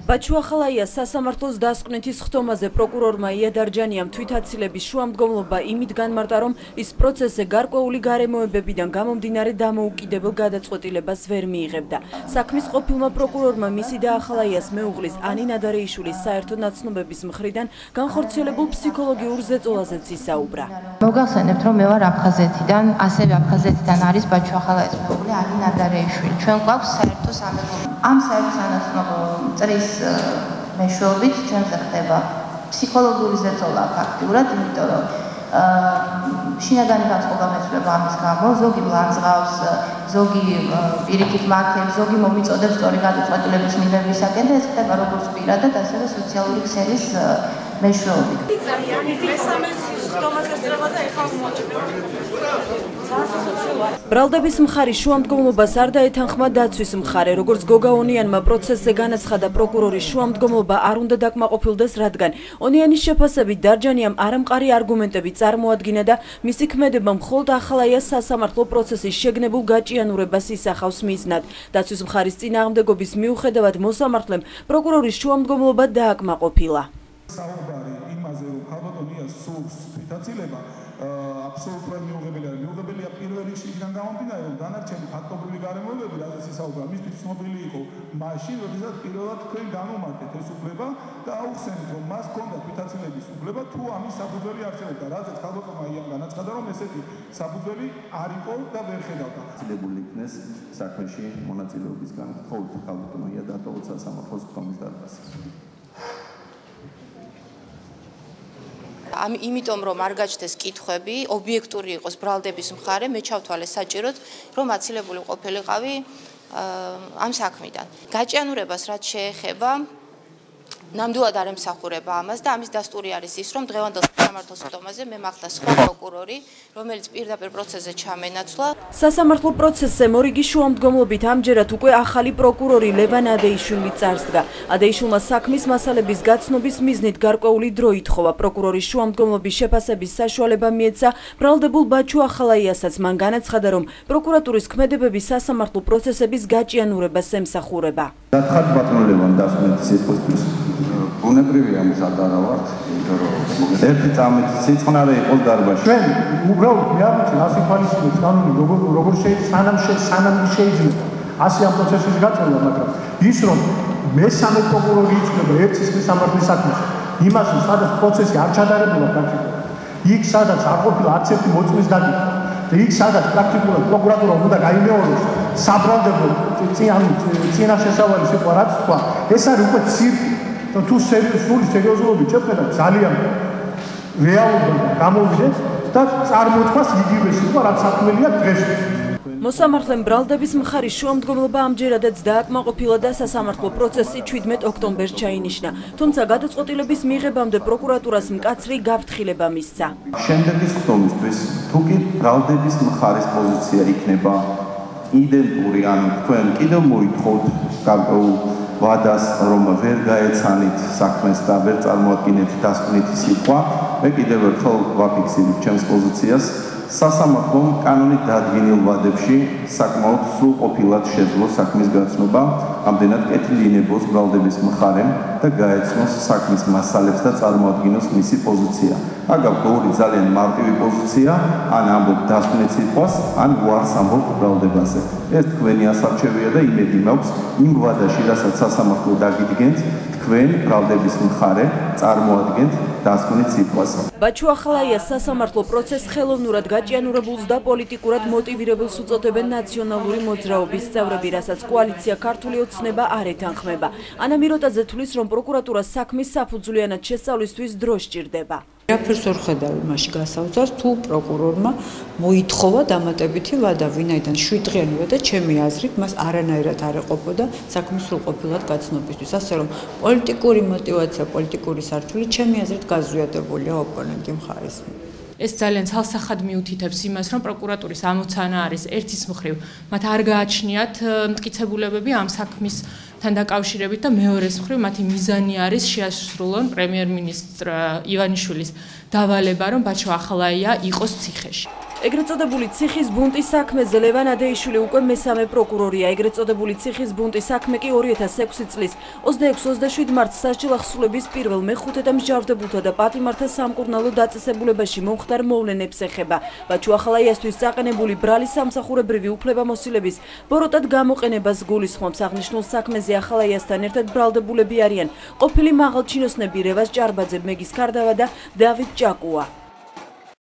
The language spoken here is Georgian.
ბაჩუ ახალაიას სასამართლოს დასკვნითის ხდომაზე პროკურორმა იადარჯანიამ თვითაცილების შუამდგომლობა იმით განმარტა, რომ ის პროცესზე გარკვეული გარემოებებიდან გამომდინარე დამოუკიდებელ გადაწყვეტილებას ვერ მიიღებდა. საქმის ყოფილმა პროკურორმა მისი და ახალაიას მეუღლის ანი ნადარეიშვილის საერთო ნაცნობების მხრიდან განხორციელებულ ფსიქოლოგიურ ზეწოლაზეც ისაუბრა. მოგახსენებთ, რომ მე ვარ აფხაზეთიდან, ასევე აფხაზეთიდან არის ბაჩუ ახალაიას მეუღლე ანი ნადარეიშვილი. ჩვენ გვაქვს საერთო სამეგობრო. ამ საერთო სანაცნობო წრის მეშვეობით ჩვენზე ხდება ფსიქოლოგიური ზეწოლა ფაქტიურად, იმიტომ რომ შინაგანი განწყობა მეცვლება ამის გამო, ზოგი ვლანძღავს, ზოგი პირიქით მართებს, ზოგი მომიწოდებს სწორი გადაწყვეტილების მიღებისაკენ და ეს ხდება როგორც პირადად, ასევე სოციალური ქსელის მეშვეობით. ბრალდების მხარის შუამდგომლობას არ დაეთანხმა დაცვის მხარე, როგორც გოგაონიანმა პროცესზე განაცხადა, პროკურორის შუამდგომლობა არ უნდა დაკმაყოფილდეს, რადგან ონიანის შეფასებით დარჯანიამ არამყარი არგუმენტები წარმოადგინა და მისი ქმედება მხოლოდ ახალაიას სასამართლო პროცესის შეგნებულ გაჭიანურებას ისახავს მიზნად. დაცვის მხარის წინააღმდეგობის მიუხედავად მოსამართლემ პროკურორის შუამდგომლობა დააკმაყოფილა. საუბარი იმაზე, რომ ქალბატონიას სურს თვითაცილება, აბსოლუტურად მიუღებელია. მიუღებელია პირველ რიგში იქიდან გამომდინარე, რომ დანარჩენი ფაქტობრივი გარემოებები, რადგან ისაუბრა, მისთვის ცნობილი იყო მაშინ, როდესაც პირველად თქვენ გამომართეთ ეს უფლება და აუხსენეთ, რომ მას ჰქონდა თვითაცილების უფლება, თუ ამის საფუძველი არსებობდა. რადგან ქალბატონმა იამ განაცხადა, რომ ესეთი საფუძველი არ იყო და ვერ ხედავდა. ცილებული იქნეს საქმეში მონაწილეობისგან მხოლოდ ქალბატონმა ია დატოვოთ სასამართლოს ხდომის დარბაზი. იმიტომ რომ არ გაჩნდეს კითხვები, ობიექტური იყოს ბრალდების მხარე, მე ჩავთვალე საჭიროდ, რომ აცილებული ყოფილიყავი ამ საქმიდან. გაჭიანურებას რაც შეეხება, ნამდვილად არ ემსახურება ამას და ამის დასტური არის ის, რომ დღევანდელ სასამართლოს ხდომაზე მე მახდა სხვა პროკურორი, რომელიც პირდაპირ პროცესზე ჩამენაცვლა. სასამართლო პროცესზე მორიგი შუამდგომლობით ამჯერად უკვე ახალი პროკურორი ლევან ადეიშვილი წარსდგა. ადეიშვილმა საქმის მასალების გაცნობის მიზნით გარკვეული დრო ითხოვა. პროკურორის შუამდგომლობის შეფასების საშუალება მიეცა ბრალდებულ ბაჩუ ახალაიასაც. მან განაცხადა, რომ პროკურატურის ქმედებები სასამართლო პროცესების გაჭიანურებას ემსახურება. დათხარ ბატონ ლევან დასკვნითის სიტყვის ბუნებრივია ამის ადარა ვართ, იმიტომ რომ ერთი წამით სიწყნარე იყოს დარბაზში. ჩვენ უბრალოდ მე არ ვიცი, ასე თვალისწინებს კანონი როგორ სანამ შეიძლება ასე ამ პროცესის გაწევა, მაგრამ ის რომ მესამე პროკურორი იწვება ერთის სასამართლოს საქმეში, იმას სადაც პროცესი არ ჩადარებულა პრაქტიკულად. იქ სადაც არ ყოფილა არც ერთი მოწმის დაკითხვა და იქ სადაც პრაქტიკულად პროკურატურა უნდა გაიმეოროს საბრალდებო წინაშესავალი სიტყვა რაც თქვა, ეს არის უკვე ცირკი. თუ სრული სერიოზულობით შეფერდა ძალიან რეალურად გამოვიდეთ და წარმოთქვას იგივე სიტყვა რაც საქმეა დღეს. მოსამართლემ ბრალდების მხარის შუამდგომლობა ამჯერადაც დააკმაყოფილა და სასამართლო პროცესი 17 ოქტომბერს ჩაინიშნა. თუმცა გადაწყვეტილების მიღებამდე პროკურატურას მკაცრი გაფრთხილება მისცა. შემდეგი ხდომისთვის თუ კი ბრალდების მხარის პოზიცია იქნება იდენტური, ან თქვენ კიდევ მოითხოვთ გარკვეულ ვადას, რომ ვერ გაეცანით საქმეს და ვერ წარმოადგინეთ დასკვნითი სიტყვა, მე კიდევ ერთხელ ვაფიქსირებ ჩემს პოზიციას. სასამართლომ კანონით დადგენილ ვადებში საკმაოდ სრულყოფილად შეძლო საქმის გაცნობა, ამდენად კეთილინებოს ბრალდების მხარემ და გაეცნოს საქმის მასალებს და წარმოადგინოს მისი პოზიცია. აგავ ორი ძალიან მარტივი პოზიცია, ან ამბობ დასკვნით სიტყვას, ან უარს ამბობ ბრალდებაზე. ეს თქვენი ასარჩევია და იმედი მაქვს იმ ვადაში, რასაც სასამართლო დაგიდგენთ, თქვენ ბრალდების მხარე წარმოადგენთ დასკვნით სიტყვას. ბაჩუ ახალაიას სასამართლო პროცესს ხელოვნურად გაჭიანურებულს და პოლიტიკურად მოტივირებულს უწოდებენ ნაციონალური მოძრაობის წევრები, რასაც კოალიცია ქართული ოცნება არ ეთანხმება. ანა მიროტაძე თვლის, რომ პროკურატურას საქმის საფუძვლიანად შესწავლისთვის დრო სჭირდება. რაფერს ვერ ხედავ იმაში გასაოცარს, თუ პროკურორმა მოითხოვა დამატებითი ვადა, ვინაიდან 7 დღიანი ვადა ჩემი აზრით მას არანაირად არ ეყოფოდა საქმის სრულყოფილად გაცნობისთვის. ასე რომ პოლიტიკური мотиваცია, პოლიტიკური სარჩული ჩემი აზრით გაზვიადებულია ოპონენტი მხარის. ეს ძალიან ცალსახად მიუთითებს იმას, რომ პროკურატურის ამოცანა არის ერთის მხრივ მათ არ გააჩნიათ მტკიცებულებები ამ საქმისთან დაკავშირებით და მეორეს მხრივ მათი მიზანი არის შეასრულონ პრემიერ-მინისტრ ივანიშვილის დავალება, რომ ბაჩუ ახალაია იყოს ციხეში. ეგრეთ წოდებული ციხის ბუნტის საქმეზე ლევან ადეიშვილი უკვე მესამე პროკურორია. ეგრეთ წოდებული ციხის ბუნტის საქმე კი 2006 წლის 26-27 მარტს სასჯელ ახსულების პირველ, მეხუთე და მსჯავრდებულთა და პატიმართა სამკურნალო დაწესებულებაში მომხდარ მოვლენებს ეხება. ბაჩუ ახალაიასთვის წაყენებული ბრალის სამსახურებრივი უფლებამოსილების ბოროტად გამოყენებას გულისხმობს. აღნიშნულ საქმეზე ახალაიასთან ერთად ბრალდებულები არიან ყოფილი მაღალჩინოსნები რევაზ ჭარბაძე, მეგის ქარდავა და დავით ჭაკუა.